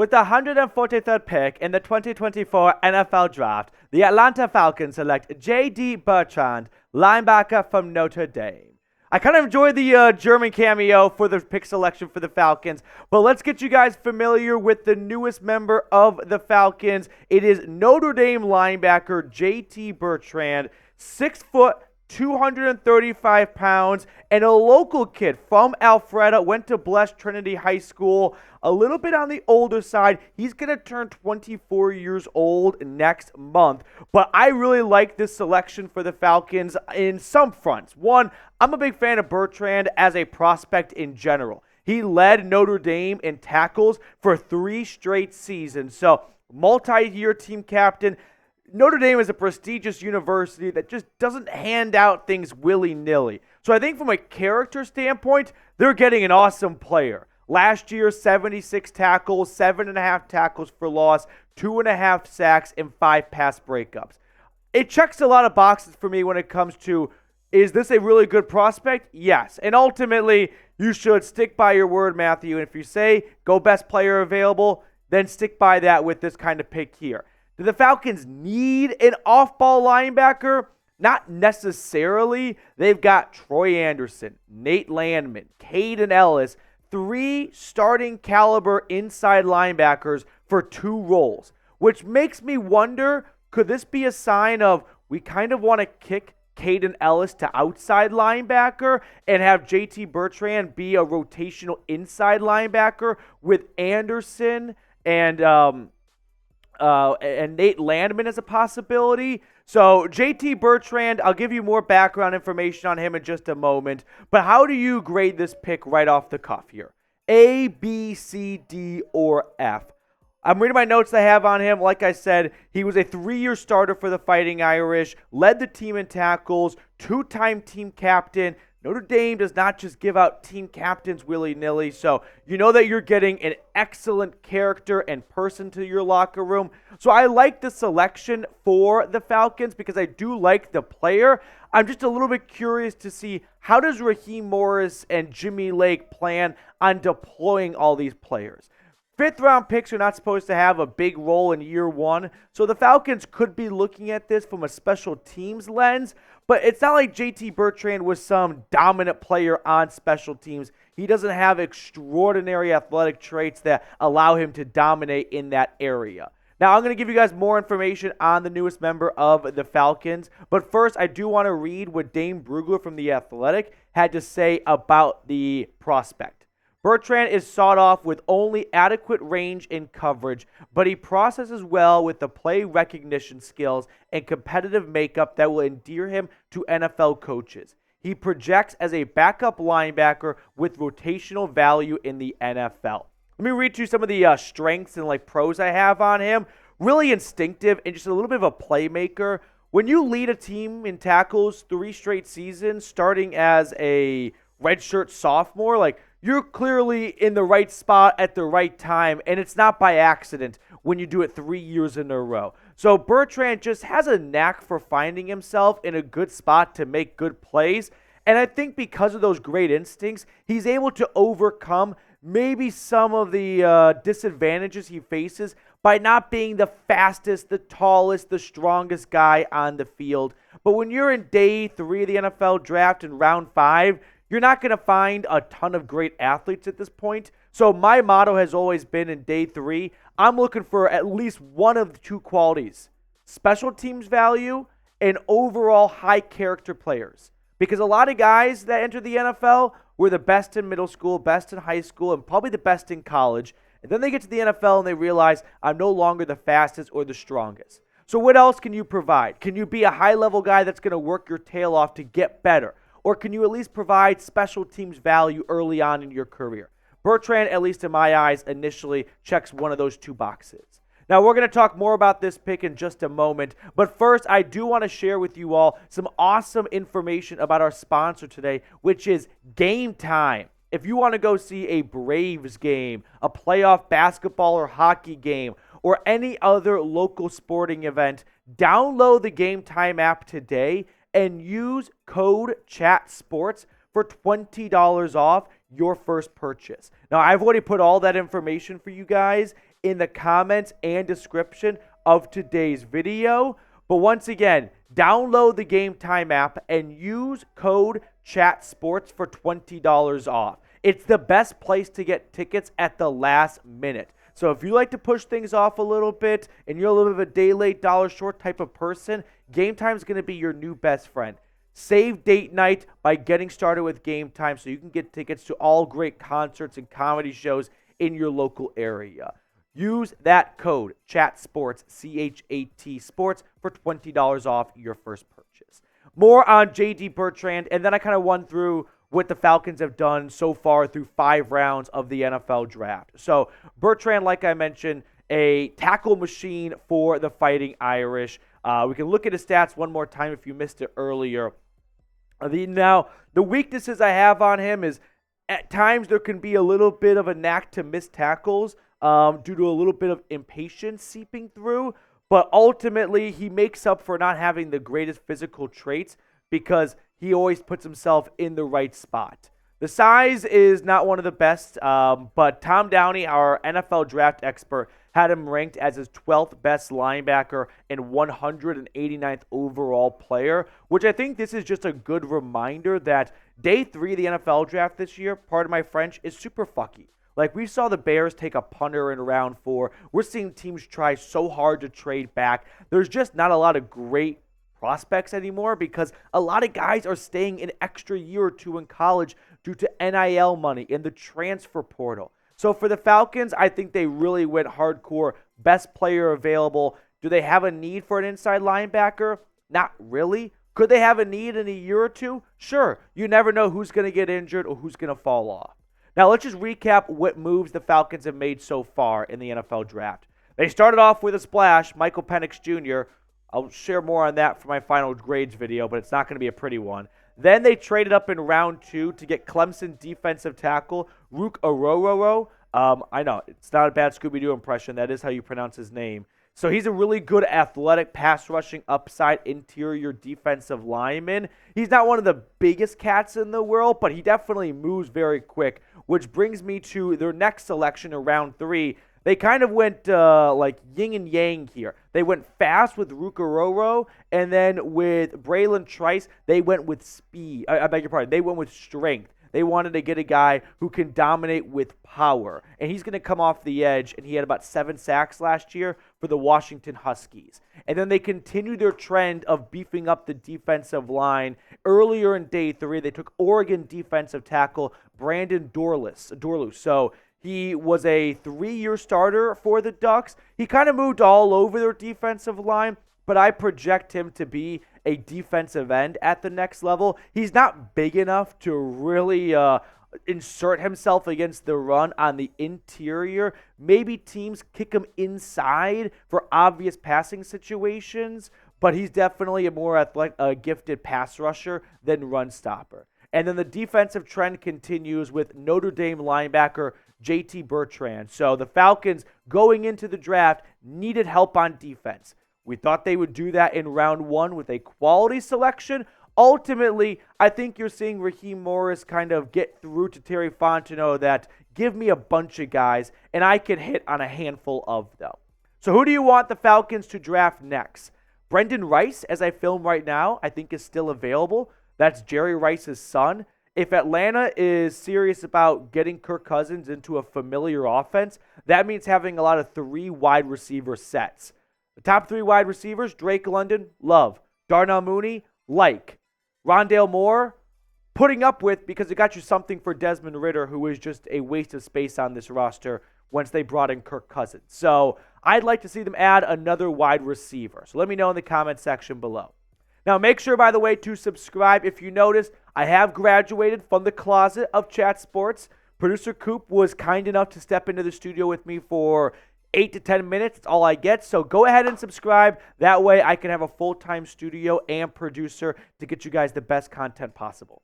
With the 143rd pick in the 2024 NFL Draft, the Atlanta Falcons select JD Bertrand, linebacker from Notre Dame. I kind of enjoyed the German cameo for the pick selection for the Falcons, but let's get you guys familiar with the newest member of the Falcons. It is Notre Dame linebacker JD Bertrand, 6 foot, 235 pounds, and a local kid from Alpharetta, went to Blessed Trinity High School. A little bit on the older side. He's going to turn 24 years old next month. But I really like this selection for the Falcons in some fronts. One, I'm a big fan of Bertrand as a prospect in general. He led Notre Dame in tackles for 3 straight seasons. So, multi-year team captain. Notre Dame is a prestigious university that just doesn't hand out things willy-nilly. So I think from a character standpoint, they're getting an awesome player. Last year, 76 tackles, 7.5 tackles for loss, 2.5 sacks, and 5 pass breakups. It checks a lot of boxes for me when it comes to, is this a really good prospect? Yes. And ultimately, you should stick by your word, Matthew. And if you say, go best player available, then stick by that with this kind of pick here. Do the Falcons need an off-ball linebacker? Not necessarily. They've got Troy Anderson, Nate Landman, Caden Ellis, 3 starting caliber inside linebackers for 2 roles, which makes me wonder, could this be a sign of we kind of want to kick Caden Ellis to outside linebacker and have JD Bertrand be a rotational inside linebacker with Anderson and Nate Landman as a possibility? So JD Bertrand, I'll give you more background information on him in just a moment. But how do you grade this pick right off the cuff here? A, B, C, D, or F? I'm reading my notes I have on him. Like I said, he was a 3-year starter for the Fighting Irish, led the team in tackles, 2-time team captain. Notre Dame does not just give out team captains willy-nilly, so you know that you're getting an excellent character and person to your locker room. So I like the selection for the Falcons because I do like the player. I'm just a little bit curious to see, how does Raheem Morris and Jimmy Lake plan on deploying all these players? 5th-round picks are not supposed to have a big role in year 1, so the Falcons could be looking at this from a special teams lens, but it's not like JD Bertrand was some dominant player on special teams. He doesn't have extraordinary athletic traits that allow him to dominate in that area. Now, I'm going to give you guys more information on the newest member of the Falcons, but first, I do want to read what Dane Brugler from The Athletic had to say about the prospect. Bertrand is sought off with only adequate range and coverage, but he processes well with the play recognition skills and competitive makeup that will endear him to NFL coaches. He projects as a backup linebacker with rotational value in the NFL. Let me read you some of the strengths and pros I have on him. Really instinctive and just a little bit of a playmaker. When you lead a team in tackles 3 straight seasons, starting as a redshirt sophomore, you're clearly in the right spot at the right time, and it's not by accident when you do it 3 years in a row. So Bertrand just has a knack for finding himself in a good spot to make good plays, and I think because of those great instincts, he's able to overcome maybe some of the disadvantages he faces by not being the fastest, the tallest, the strongest guy on the field. But when you're in day 3 of the NFL Draft in round 5, you're not going to find a ton of great athletes at this point. So my motto has always been in day 3, I'm looking for at least one of the 2 qualities: special teams value and overall high character players. Because a lot of guys that enter the NFL were the best in middle school, best in high school, and probably the best in college. And then they get to the NFL and they realize, I'm no longer the fastest or the strongest. So what else can you provide? Can you be a high-level guy that's going to work your tail off to get better? Or can you at least provide special teams value early on in your career? Bertrand, at least in my eyes, initially checks one of those 2 boxes. Now, we're going to talk more about this pick in just a moment, but first, I do want to share with you all some awesome information about our sponsor today, which is Game Time. If you want to go see a Braves game, a playoff basketball or hockey game, or any other local sporting event, download the Game Time app today and use code CHATSPORTS for $20 off your first purchase. Now, I've already put all that information for you guys in the comments and description of today's video. But once again, download the Game Time app and use code CHATSPORTS for $20 off. It's the best place to get tickets at the last minute. So if you like to push things off a little bit and you're a little bit of a day late, dollar short type of person, Game Time is going to be your new best friend. Save date night by getting started with Game Time so you can get tickets to all great concerts and comedy shows in your local area. Use that code CHATSPORTS, C-H-A-T Sports, for $20 off your first purchase. More on JD Bertrand, and then I kind of run through what the Falcons have done so far through 5 rounds of the NFL Draft. So Bertrand, like I mentioned, a tackle machine for the Fighting Irish. We can look at his stats one more time if you missed it earlier. Now, the weaknesses I have on him is at times there can be a little bit of a knack to miss tackles due to a little bit of impatience seeping through. But ultimately, he makes up for not having the greatest physical traits because he always puts himself in the right spot. The size is not one of the best, but Tom Downey, our NFL draft expert, had him ranked as his 12th best linebacker and 189th overall player, which I think this is just a good reminder that day 3 of the NFL draft this year, pardon my French, is super fucky. Like, we saw the Bears take a punter in round 4. We're seeing teams try so hard to trade back. There's just not a lot of great prospects anymore because a lot of guys are staying an extra year or 2 in college due to NIL money in the transfer portal. So for the Falcons, I think they really went hardcore, best player available. Do they have a need for an inside linebacker? Not really. Could they have a need in a year or 2? Sure. You never know who's going to get injured or who's going to fall off. Now let's just recap what moves the Falcons have made so far in the NFL Draft. They started off with a splash, Michael Penix Jr. I'll share more on that for my final grades video, but it's not going to be a pretty one. Then they traded up in round 2 to get Clemson defensive tackle Ruke Orhorhoro. I know, it's not a bad Scooby-Doo impression. That is how you pronounce his name. So he's a really good athletic pass rushing upside interior defensive lineman. He's not one of the biggest cats in the world, but he definitely moves very quick, which brings me to their next selection in round 3. They kind of went like yin and yang here. They went fast with Ruke Orhorhoro, and then with Braylon Trice, they went with speed. I beg your pardon. They went with strength. They wanted to get a guy who can dominate with power. And he's going to come off the edge, and he had about 7 sacks last year for the Washington Huskies. And then they continued their trend of beefing up the defensive line. Earlier in day 3, they took Oregon defensive tackle Brandon Dorlus. So he was a 3-year starter for the Ducks. He kind of moved all over their defensive line, but I project him to be a defensive end at the next level. He's not big enough to really insert himself against the run on the interior. Maybe teams kick him inside for obvious passing situations, but he's definitely a more athletic, gifted pass rusher than run stopper. And then the defensive trend continues with Notre Dame linebacker JD Bertrand. So the Falcons, going into the draft, needed help on defense. We thought they would do that in round 1 with a quality selection. Ultimately, I think you're seeing Raheem Morris kind of get through to Terry Fontenot that give me a bunch of guys, and I can hit on a handful of them. So who do you want the Falcons to draft next? Brendan Rice, as I film right now, I think is still available. That's Jerry Rice's son. If Atlanta is serious about getting Kirk Cousins into a familiar offense, that means having a lot of 3 wide receiver sets. The top 3 wide receivers, Drake London, love. Darnell Mooney, like. Rondale Moore, putting up with because it got you something for Desmond Ridder, who is just a waste of space on this roster once they brought in Kirk Cousins. So I'd like to see them add another wide receiver. So let me know in the comment section below. Now make sure, by the way, to subscribe. If you notice, I have graduated from the closet of Chat Sports. Producer Coop was kind enough to step into the studio with me for 8 to 10 minutes. It's all I get. So go ahead and subscribe. That way I can have a full-time studio and producer to get you guys the best content possible.